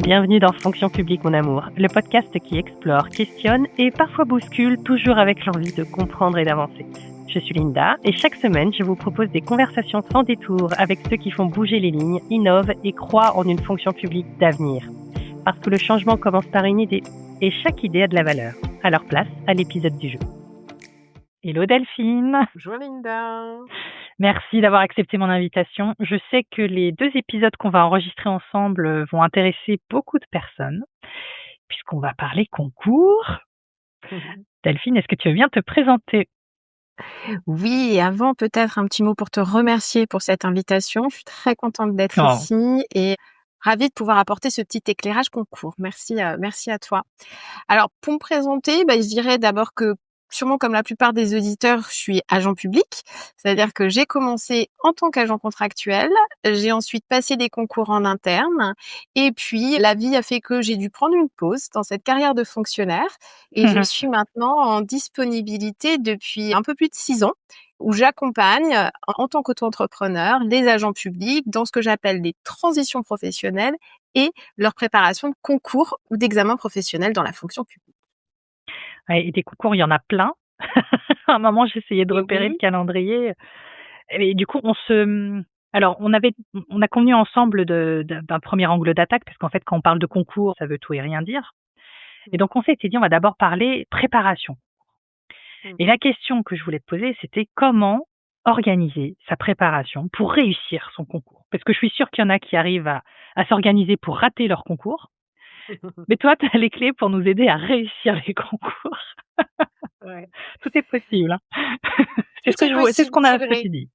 Bienvenue dans Fonction publique, mon amour, le podcast qui explore, questionne et parfois bouscule, toujours avec l'envie de comprendre et d'avancer. Je suis Linda et chaque semaine, je vous propose des conversations sans détour avec ceux qui font bouger les lignes, innovent et croient en une fonction publique d'avenir. Parce que le changement commence par une idée et chaque idée a de la valeur. Alors place à l'épisode du jour. Hello Delphine. Bonjour Linda. Merci d'avoir accepté mon invitation. Je sais que les 2 épisodes qu'on va enregistrer ensemble vont intéresser beaucoup de personnes, puisqu'on va parler concours. Delphine, est-ce que tu veux bien te présenter? Oui, et avant peut-être un petit mot pour te remercier pour cette invitation. Je suis très contente d'être ici et ravie de pouvoir apporter ce petit éclairage concours. Merci à toi. Alors pour me présenter, je dirais d'abord que sûrement comme la plupart des auditeurs, je suis agent public, c'est-à-dire que j'ai commencé en tant qu'agent contractuel, j'ai ensuite passé des concours en interne et puis la vie a fait que j'ai dû prendre une pause dans cette carrière de fonctionnaire et je suis maintenant en disponibilité depuis un peu plus de 6 ans où j'accompagne en tant qu'auto-entrepreneur les agents publics dans ce que j'appelle les transitions professionnelles et leur préparation de concours ou d'examens professionnels dans la fonction publique. Ouais, et des concours, il y en a plein. À un moment, j'essayais de repérer Oui. le calendrier. Et du coup, alors, on a convenu ensemble d'un premier angle d'attaque, parce qu'en fait, quand on parle de concours, ça veut tout et rien dire. Et donc, on s'était dit, on va d'abord parler préparation. Et la question que je voulais te poser, c'était comment organiser sa préparation pour réussir son concours. Parce que je suis sûre qu'il y en a qui arrivent à s'organiser pour rater leur concours. Mais toi, tu as les clés pour nous aider à réussir les concours. Ouais. Tout est possible. Hein. C'est ce qu'on a dit.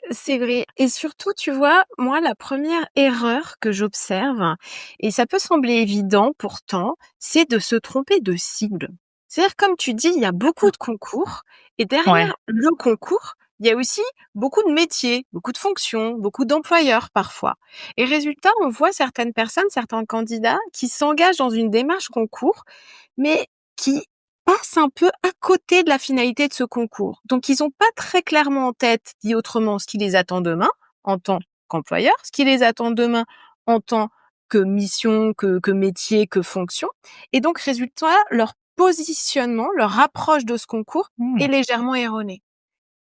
C'est vrai. Et surtout, tu vois, moi, la première erreur que j'observe, et ça peut sembler évident pourtant, c'est de se tromper de cible. C'est-à-dire, comme tu dis, il y a beaucoup de concours, et derrière le concours, il y a aussi beaucoup de métiers, beaucoup de fonctions, beaucoup d'employeurs parfois. Et résultat, on voit certaines personnes, certains candidats qui s'engagent dans une démarche concours, mais qui passent un peu à côté de la finalité de ce concours. Donc, ils n'ont pas très clairement en tête, dit autrement, ce qui les attend demain en tant qu'employeur, ce qui les attend demain en tant que mission, que métier, que fonction. Et donc, résultat, leur positionnement, leur approche de ce concours est légèrement erronée.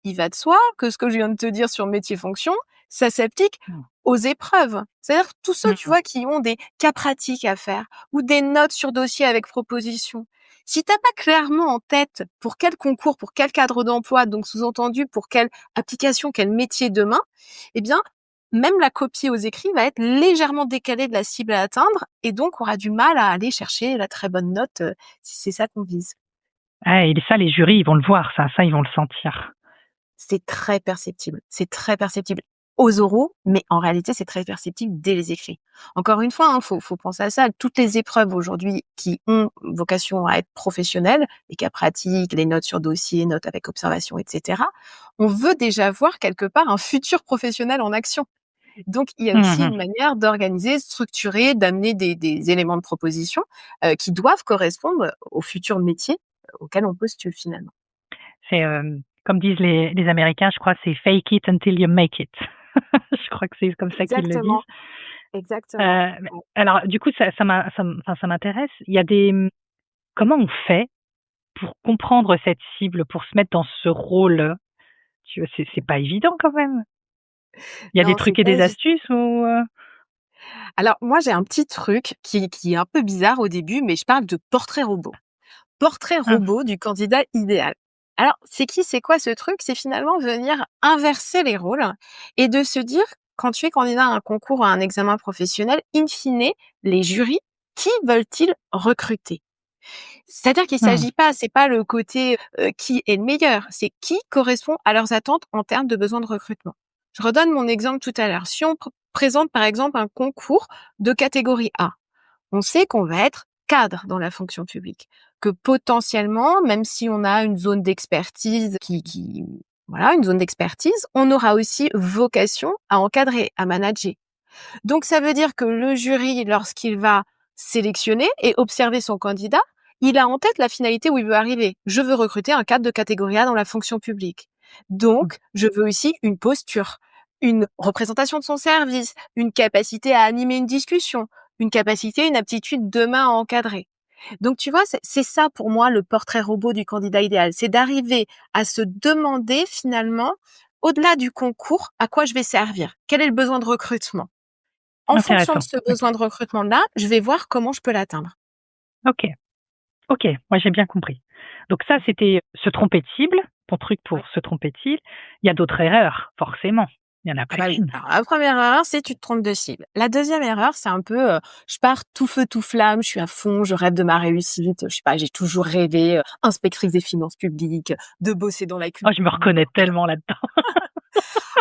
Il va de soi que ce que je viens de te dire sur métier-fonction, ça s'applique aux épreuves. C'est-à-dire tous ceux, tu vois, qui ont des cas pratiques à faire ou des notes sur dossier avec proposition. Si t'as pas clairement en tête pour quel concours, pour quel cadre d'emploi, donc sous-entendu pour quelle application, quel métier demain, eh bien, même la copie aux écrits va être légèrement décalée de la cible à atteindre et donc aura du mal à aller chercher la très bonne note si c'est ça qu'on vise. Ah, et ça, les jurys, ils vont le voir, ça, ils vont le sentir. C'est très perceptible. C'est très perceptible aux oraux, mais en réalité, c'est très perceptible dès les écrits. Encore une fois, faut penser à ça. Toutes les épreuves aujourd'hui qui ont vocation à être professionnelles, les cas pratiques, les notes sur dossier, notes avec observation, etc., on veut déjà voir quelque part un futur professionnel en action. Donc, il y a aussi une manière d'organiser, structurer, d'amener des éléments de proposition qui doivent correspondre au futur métier auquel on postule finalement. C'est comme disent les Américains, je crois, c'est fake it until you make it. Je crois que c'est comme ça qu'ils le disent. Exactement. Alors, du coup, ça m'intéresse. Il y a comment on fait pour comprendre cette cible, pour se mettre dans ce rôle? Tu vois, c'est pas évident quand même. Il y a des trucs et des astuces ou Alors moi, j'ai un petit truc qui est un peu bizarre au début, mais je parle de portrait robot. Portrait robot du candidat idéal. Alors, c'est quoi ce truc? C'est finalement venir inverser les rôles et de se dire, quand tu es candidat à un concours ou à un examen professionnel, in fine, les jurys, qui veulent-ils recruter? C'est-à-dire qu'il s'agit pas, c'est pas le côté qui est le meilleur, c'est qui correspond à leurs attentes en termes de besoin de recrutement. Je redonne mon exemple tout à l'heure. Si on présente par exemple un concours de catégorie A, on sait qu'on va être cadre dans la fonction publique, que potentiellement, même si on a une zone d'expertise voilà, une zone d'expertise, on aura aussi vocation à encadrer, à manager. Donc ça veut dire que le jury, lorsqu'il va sélectionner et observer son candidat, il a en tête la finalité où il veut arriver. Je veux recruter un cadre de catégorie A dans la fonction publique. Donc, je veux aussi une posture, une représentation de son service, une capacité à animer une discussion, une capacité, une aptitude demain à encadrer. Donc, tu vois, c'est ça pour moi le portrait robot du candidat idéal. C'est d'arriver à se demander finalement, au-delà du concours, à quoi je vais servir? Quel est le besoin de recrutement? En fonction de Intéressant. ce OK. besoin de recrutement-là, je vais voir comment je peux l'atteindre. OK. OK. Moi, j'ai bien compris. Donc ça, c'était se tromper de cible, ton truc Ouais. pour se tromper de cible. Il y a d'autres erreurs, forcément. Il y en a Ah plus bah oui. qu'une. Alors la première erreur, c'est tu te trompes de cible. La deuxième erreur, c'est un peu, je pars tout feu tout flamme, je suis à fond, je rêve de ma réussite, je sais pas, j'ai toujours rêvé, inspectrice des finances publiques, de bosser dans la Oh, je me reconnais culture. tellement là-dedans.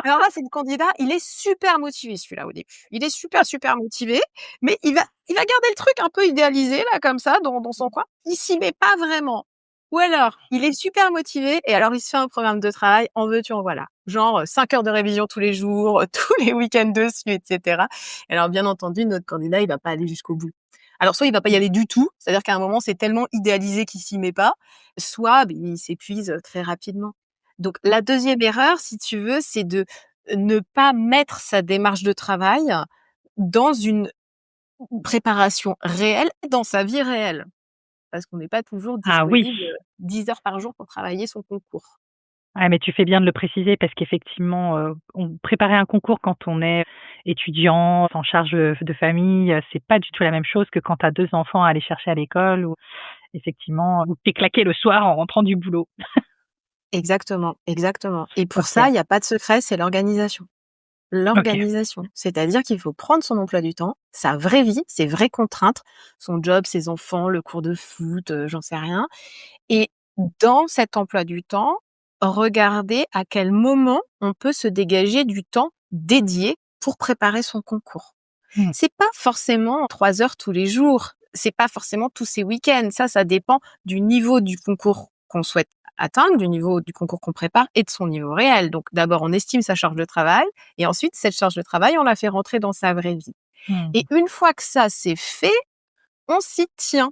Alors là, c'est le candidat, il est super motivé celui-là au début. Il est super, super motivé, mais il va garder le truc un peu idéalisé là comme ça dans son coin. Il s'y met pas vraiment. Ou alors, il est super motivé et alors il se fait un programme de travail, en veux-tu, en voilà. Genre 5 heures de révision tous les jours, tous les week-ends dessus, et cetera. Et alors bien entendu, notre candidat, il va pas aller jusqu'au bout. Alors soit il va pas y aller du tout, c'est-à-dire qu'à un moment, c'est tellement idéalisé qu'il s'y met pas, soit il s'épuise très rapidement. Donc la deuxième erreur, si tu veux, c'est de ne pas mettre sa démarche de travail dans une préparation réelle, dans sa vie réelle. Parce qu'on n'est pas toujours Ah oui. disponible, 10 heures par jour pour travailler son concours. Ah, mais tu fais bien de le préciser parce qu'effectivement, on préparer un concours quand on est étudiant, en charge, de famille, c'est pas du tout la même chose que quand tu as 2 enfants à aller chercher à l'école ou effectivement, ou tu es claqué le soir en rentrant du boulot. Exactement, exactement. Et pour ça, OK, il y a pas de secret, c'est l'organisation. OK. L'organisation, c'est-à-dire qu'il faut prendre son emploi du temps, sa vraie vie, ses vraies contraintes, son job, ses enfants, le cours de foot, j'en sais rien. Et dans cet emploi du temps, regarder à quel moment on peut se dégager du temps dédié pour préparer son concours. Mmh. C'est pas forcément 3 heures tous les jours, c'est pas forcément tous ces week-ends. Ça dépend du niveau du concours qu'on souhaite atteindre, du niveau du concours qu'on prépare et de son niveau réel. Donc d'abord, on estime sa charge de travail et ensuite, cette charge de travail, on la fait rentrer dans sa vraie vie. Et Mmh. une fois que ça, c'est fait, on s'y tient.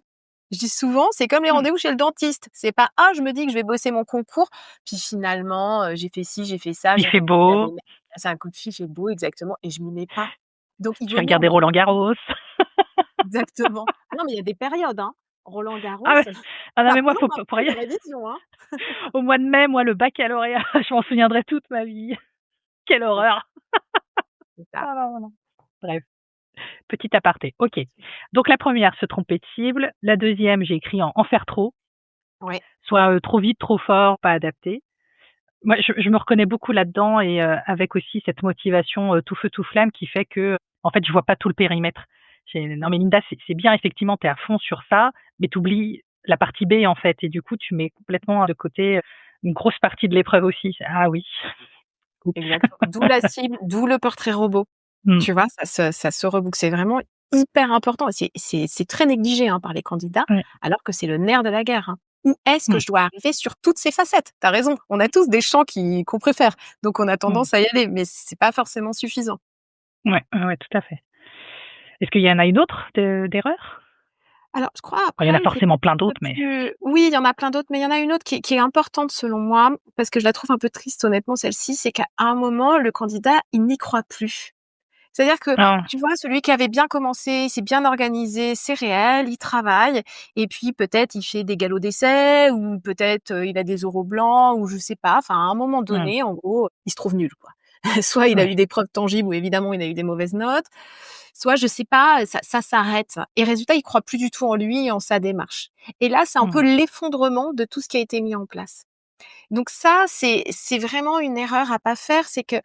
Je dis souvent, c'est comme les Mmh. rendez-vous chez le dentiste. C'est pas: «Ah, je me dis que je vais bosser mon concours, puis finalement, j'ai fait ci, j'ai fait ça, Il j'ai fait entendu la beau, belle c'est un coup de fil, c'est beau, exactement et je m'y mets pas». Donc il je vaut vais mieux regarder Roland-Garros. exactement. Ah non, mais il y a des périodes, hein. Roland Garros, Ah ouais. Ah non, ça mais moi, plombe faut un pas pour peu rien. les révisions, hein. Au mois de mai, moi, le baccalauréat, je m'en souviendrai toute ma vie. Quelle C'est horreur! c'est ça. Ah non, non, non. Bref, petit aparté. OK. Donc la première, se tromper de cible. La deuxième, j'ai écrit en faire trop, Ouais. soit, trop vite, trop fort, pas adapté. Moi, je me reconnais beaucoup là-dedans et avec aussi cette motivation, tout feu tout flamme qui fait que, en fait, je vois pas tout le périmètre. J'ai non mais Linda, c'est bien effectivement, tu es à fond sur ça, mais tu oublies la partie B, en fait et du coup, tu mets complètement de côté, une grosse partie de l'épreuve aussi. Ah oui, oups. Exactement. D'où la cible, d'où le portrait robot. Mmh. Tu vois? Ça se reboucle. C'est vraiment hyper important. C'est très négligé, hein, par les candidats, Ouais. alors que c'est le nerf de la guerre, hein. Où est-ce que Mmh. je dois arriver sur toutes ces facettes? Tu as raison, on a tous des champs qu'on préfère, donc on a Mmh. tendance à y aller, mais c'est pas forcément suffisant. Ouais, ouais, ouais, tout à fait. Est-ce qu'il y en a une autre d'erreur? Alors, je crois Enfin, il y en a après, c'est forcément peut-être plein un peu d'autres, mais plus oui, il y en a plein d'autres, mais il y en a une autre qui est importante selon moi, parce que je la trouve un peu triste honnêtement celle-ci, c'est qu'à un moment, le candidat, il n'y croit plus. C'est-à-dire que, ah, tu vois, celui qui avait bien commencé, il s'est bien organisé, c'est réel, il travaille et puis peut-être il fait des galops d'essai ou peut-être, il a des oraux blancs ou je sais pas. Enfin, à un moment mmh, donné, en gros, il se trouve nul, quoi. Soit il a ouais, eu des preuves tangibles ou évidemment il a eu des mauvaises notes, soit je sais pas, ça s'arrête et résultat, il croit plus du tout en lui et en sa démarche. Et là, c'est un peu mmh, l'effondrement de tout ce qui a été mis en place. Donc ça, c'est vraiment une erreur à pas faire, c'est que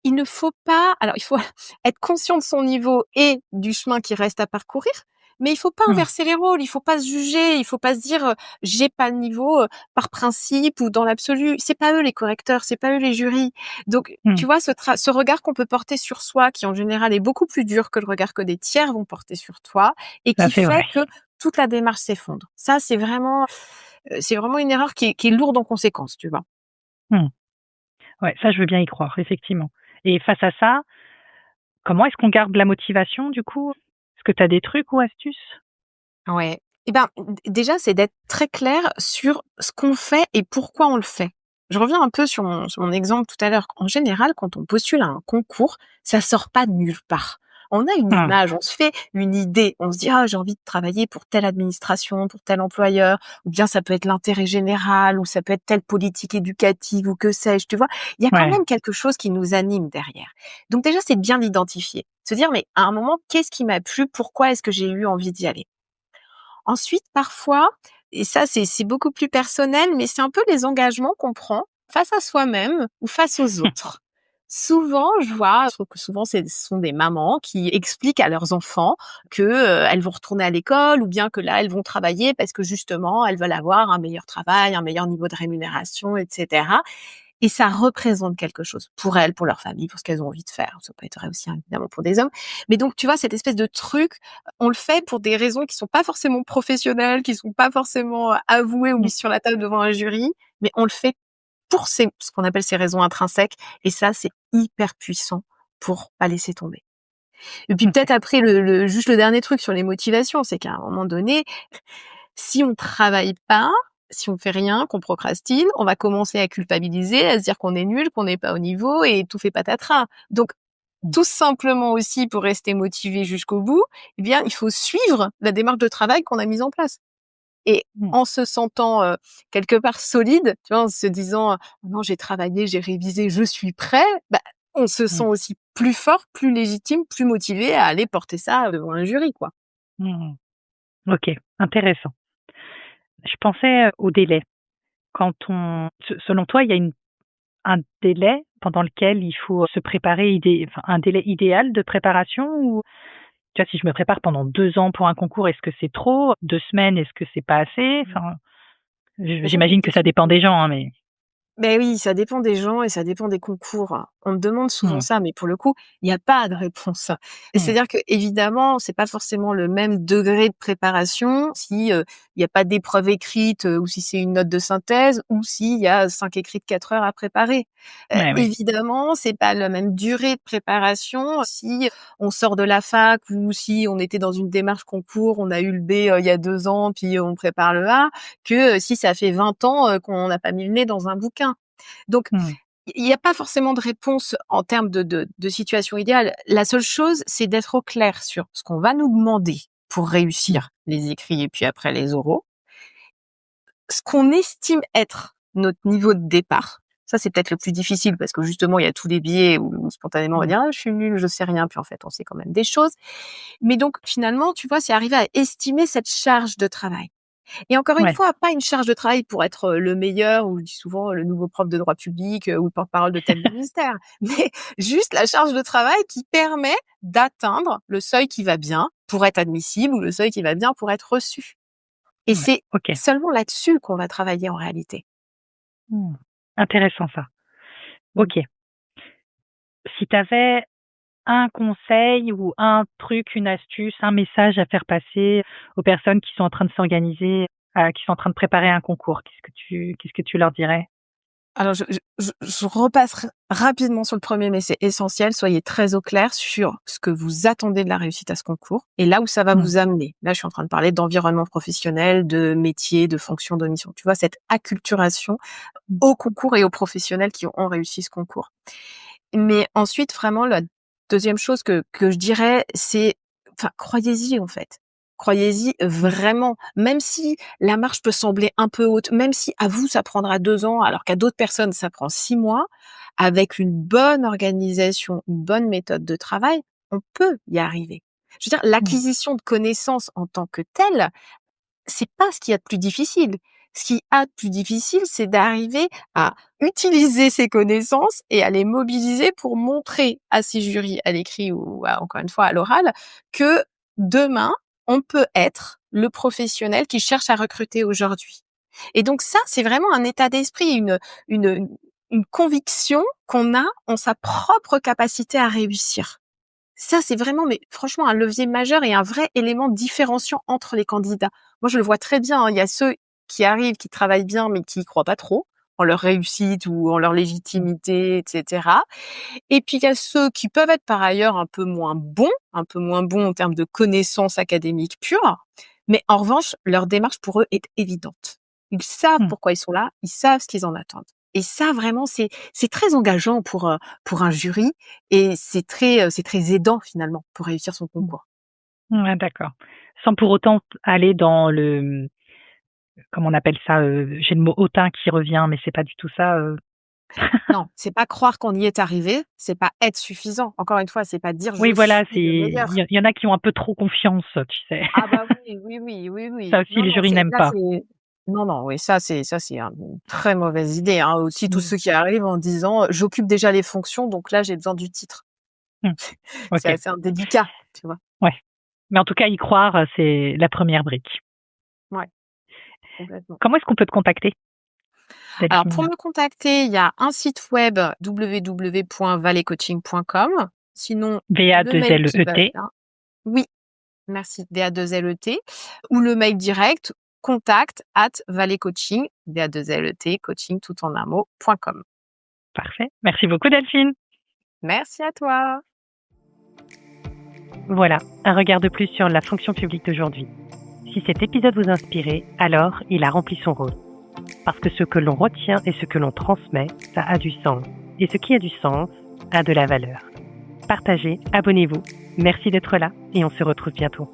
il ne faut pas alors il faut être conscient de son niveau et du chemin qui reste à parcourir, mais il faut pas mmh, inverser les rôles, il faut pas se juger, il faut pas se dire, «J'ai pas le niveau», par principe ou dans l'absolu. C'est pas eux les correcteurs, c'est pas eux les jurys. Donc mmh, tu vois ce regard qu'on peut porter sur soi, qui en général est beaucoup plus dur que le regard que des tiers vont porter sur toi et ça qui c'est fait vrai. que toute la démarche s'effondre. Ça, c'est vraiment une erreur qui est lourde en conséquences, tu vois? Mmh, ouais, ça je veux bien y croire, effectivement et face à ça, comment est-ce qu'on garde la motivation du coup? Est-ce que tu as des trucs ou astuces? Ouais. Et ben, déjà, c'est d'être très clair sur ce qu'on fait et pourquoi on le fait. Je reviens un peu sur mon exemple tout à l'heure. En général, quand on postule à un concours, ça sort pas de nulle part. On a une Mmh. image, on se fait une idée. On se dit: «Ah, j'ai envie de travailler pour telle administration, pour tel employeur», ou bien ça peut être l'intérêt général, ou ça peut être telle politique éducative ou que sais-je, tu vois? Il y a quand Ouais. même quelque chose qui nous anime derrière. Donc déjà, c'est de bien l'identifier. Se dire: «Mais à un moment, qu'est-ce qui m'a plu? Pourquoi est-ce que j'ai eu envie d'y aller?» Ensuite, parfois, et ça c'est beaucoup plus personnel, mais c'est un peu les engagements qu'on prend face à soi-même ou face aux autres. Souvent, je trouve que souvent ce sont des mamans qui expliquent à leurs enfants que, elles vont retourner à l'école ou bien que là, elles vont travailler parce que justement, elles veulent avoir un meilleur travail, un meilleur niveau de rémunération et cetera. Et ça représente quelque chose pour elles, pour leur famille, pour ce qu'elles ont envie de faire. Ça peut être vrai aussi, hein, évidemment, pour des hommes. Mais donc, tu vois, cette espèce de truc, on le fait pour des raisons qui sont pas forcément professionnelles, qui sont pas forcément avouées ou Mmh. mises sur la table devant un jury, mais on le fait pour ce qu'on appelle ces raisons intrinsèques. Et ça, c'est hyper puissant pour pas laisser tomber. Et puis OK. peut-être après, juste le dernier truc sur les motivations, c'est qu'à un moment donné, si on travaille pas, si on fait rien, qu'on procrastine, on va commencer à culpabiliser, à se dire qu'on est nul, qu'on n'est pas au niveau et tout fait patatras. Donc, Mmh. tout simplement aussi pour rester motivé jusqu'au bout, eh bien, il faut suivre la démarche de travail qu'on a mise en place. Et Mmh. en se sentant, quelque part solide, tu vois, en se disant: «Non, j'ai travaillé, j'ai révisé, je suis prêt», bah, on se sent Mmh. aussi plus fort, plus légitime, plus motivé à aller porter ça devant un jury, quoi. Mmh. OK, intéressant. Je pensais, au délai. Quand on selon toi, il y a un délai pendant lequel il faut se préparer enfin, un délai idéal de préparation ou tu vois, si je me prépare pendant 2 ans pour un concours, est-ce que c'est trop? 2 semaines, est-ce que c'est pas assez? Enfin, Mais ça, c'est une j'imagine que ça question. dépend des gens, hein, mais Beh oui, ça dépend des gens et ça dépend des concours. On me demande souvent mmh, ça, mais pour le coup, il y a pas de réponse. mmh, C'est-à-dire qu'évidemment, c'est pas forcément le même degré de préparation si, il y a pas d'épreuve écrite, ou si c'est une note de synthèse ou s'il y a 5 écrits de 4 heures à préparer. ouais, ouais. Évidemment, c'est pas la même durée de préparation si on sort de la fac ou si on était dans une démarche concours, on a eu le B, il y a 2 ans, puis on prépare le A, que, si ça fait 20 ans, qu'on n'a pas mis le nez dans un bouquin. Donc, Mmh, il y a pas forcément de réponse en termes de situation idéale. La seule chose, c'est d'être au clair sur ce qu'on va nous demander pour mmh, réussir les écrits et puis après les oraux, ce qu'on estime être notre niveau de départ. Ça, c'est peut-être le plus difficile parce que justement, il y a tous les biais où spontanément on va mmh, dire: «Ah, je suis nul, je sais rien», puis en fait, on sait quand même des choses. Mais donc finalement, tu vois, c'est arriver à estimer cette charge de travail. Et encore une ouais. fois, pas une charge de travail pour être, le meilleur ou je dis souvent le nouveau prof de droit public, ou le porte-parole de tel ministère, mais juste la charge de travail qui permet d'atteindre le seuil qui va bien pour être admissible ou le seuil qui va bien pour être reçu. Et Ouais, c'est OK. seulement là-dessus qu'on va travailler en réalité. Mmh. Intéressant ça. Mmh. OK. Si tu avais un conseil ou un truc, une astuce, un message à faire passer aux personnes qui sont en train de s'organiser, qui sont en train de préparer un concours, qu'est-ce que tu leur dirais? Alors je repasse rapidement sur le premier, mais c'est essentiel. Soyez très au clair sur ce que vous attendez de la réussite à ce concours et là où ça va Mmh, vous amener. Là, je suis en train de parler d'environnement professionnel, de métier, de fonction, de mission. Tu vois, cette acculturation mmh, aux concours et aux professionnels qui ont réussi ce concours. Mais ensuite, vraiment, la deuxième chose que je dirais, c'est enfin, croyez-y, en fait. Croyez-y mmh, vraiment, même si la marche peut sembler un peu haute, même si à vous, ça prendra 2 ans, alors qu'à d'autres personnes, ça prend 6 mois, avec une bonne organisation, une bonne méthode de travail, on peut y arriver. Je veux dire, mmh, l'acquisition de connaissances en tant que telle, c'est pas ce qu'il y a de plus difficile. Ce qu'il y a de plus difficile, c'est d'arriver à utiliser ces connaissances et à les mobiliser pour montrer à ces jurys, à l'écrit ou encore une fois à l'oral, que demain, on peut être le professionnel qui cherche à recruter aujourd'hui. Et donc ça, c'est vraiment un état d'esprit, une une conviction qu'on a en sa propre capacité à réussir. Ça, c'est vraiment, mais franchement, un levier majeur et un vrai élément différenciant entre les candidats. Moi, je le vois très bien, hein. Il y a ceux qui arrivent, qui travaillent bien, mais qui y croient pas trop en leur réussite ou en leur mmh, légitimité, et cetera. Et puis, il y a ceux qui peuvent être par ailleurs un peu moins bons en termes de connaissances académiques pures. Mais en revanche, leur démarche pour eux est évidente. Ils savent mmh. pourquoi ils sont là, ils savent ce qu'ils en attendent. Et ça vraiment c'est très engageant pour un jury et c'est très aidant finalement pour réussir son Mmh. concours. Ouais, d'accord. Sans pour autant aller dans comment on appelle ça? J'ai le mot hautain qui revient, mais c'est pas du tout ça, Non, c'est pas croire qu'on y est arrivé, c'est pas être suffisant. Encore une fois, c'est pas dire: Oui, «Je voilà, suis c'est le il meilleur». y en a qui ont un peu trop confiance, tu sais? Ah bah oui, oui, oui, oui, Ça oui. aussi, Non, les non, jurys c'est n'aiment là, pas. c'est non, non, oui, ça c'est une très mauvaise idée, hein. Aussi tous Mmh. ceux qui arrivent en disant: «J'occupe déjà les fonctions, donc là j'ai besoin du titre». Mmh. C'est OK, assez indélicat, tu vois? ouais. Mais en tout cas, y croire, c'est la première brique. Ouais, complètement. Comment est-ce qu'on peut te contacter, Alors pour Delphine? me contacter, il y a un site web www.valleycoaching.com. Sinon, le mail qui va VA2LET. bien. Oui, merci, VA2LET ou le mail direct contact@valleycoaching, VA2LET, coaching tout en un mot, .com. Parfait. Merci beaucoup, Delphine. Merci à toi. Voilà, un regard de plus sur la fonction publique d'aujourd'hui. Si cet épisode vous inspirait, alors il a rempli son rôle. Parce que ce que l'on retient et ce que l'on transmet, ça a du sens. Et ce qui a du sens a de la valeur. Partagez, abonnez-vous. Merci d'être là et on se retrouve bientôt.